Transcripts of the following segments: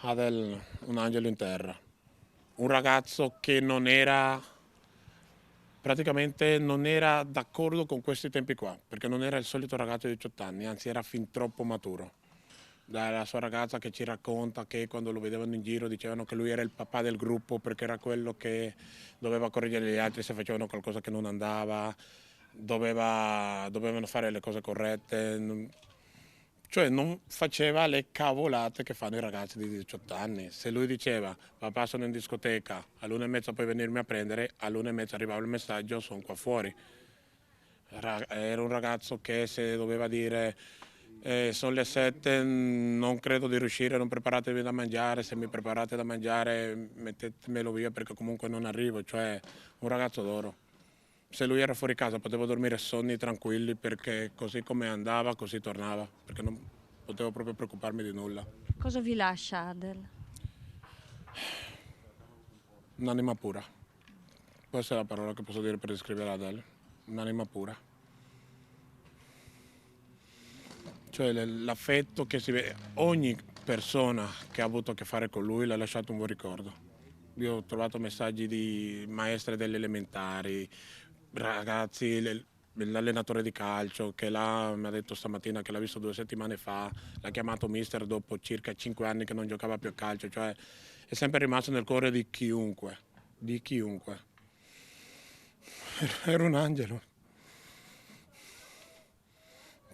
Adel, un angelo in terra. Un ragazzo che praticamente non era d'accordo con questi tempi qua, perché non era il solito ragazzo di 18 anni, anzi era fin troppo maturo. Dalla sua ragazza che ci racconta che quando lo vedevano in giro dicevano che lui era il papà del gruppo perché era quello che doveva correggere gli altri se facevano qualcosa che non andava, dovevano fare le cose corrette, cioè non faceva le cavolate che fanno i ragazzi di 18 anni. Se lui diceva papà sono in discoteca, all'1:30 puoi venirmi a prendere, all'1:30 arrivava il messaggio sono qua fuori. Era un ragazzo che se doveva dire sono le 7, non credo di riuscire, non preparatevi da mangiare, se mi preparate da mangiare mettetemelo via perché comunque non arrivo, cioè un ragazzo d'oro. Se lui era fuori casa potevo dormire sonni tranquilli perché così come andava così tornava, perché non potevo proprio preoccuparmi di nulla. Cosa vi lascia Adel? Un'anima pura, questa è la parola che posso dire per descrivere Adele, un'anima pura. Cioè l'affetto che si vede, ogni persona che ha avuto a che fare con lui l'ha lasciato un buon ricordo. Io ho trovato messaggi di maestre delle elementari, ragazzi, l'allenatore di calcio che mi ha detto stamattina che l'ha visto 2 settimane fa, l'ha chiamato mister dopo circa 5 anni che non giocava più a calcio, cioè è sempre rimasto nel cuore di chiunque, di chiunque. Era un angelo.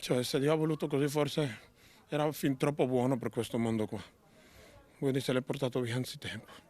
Cioè, se Dio ha voluto così, forse era fin troppo buono per questo mondo qua. Quindi se l'è portato via anzitempo.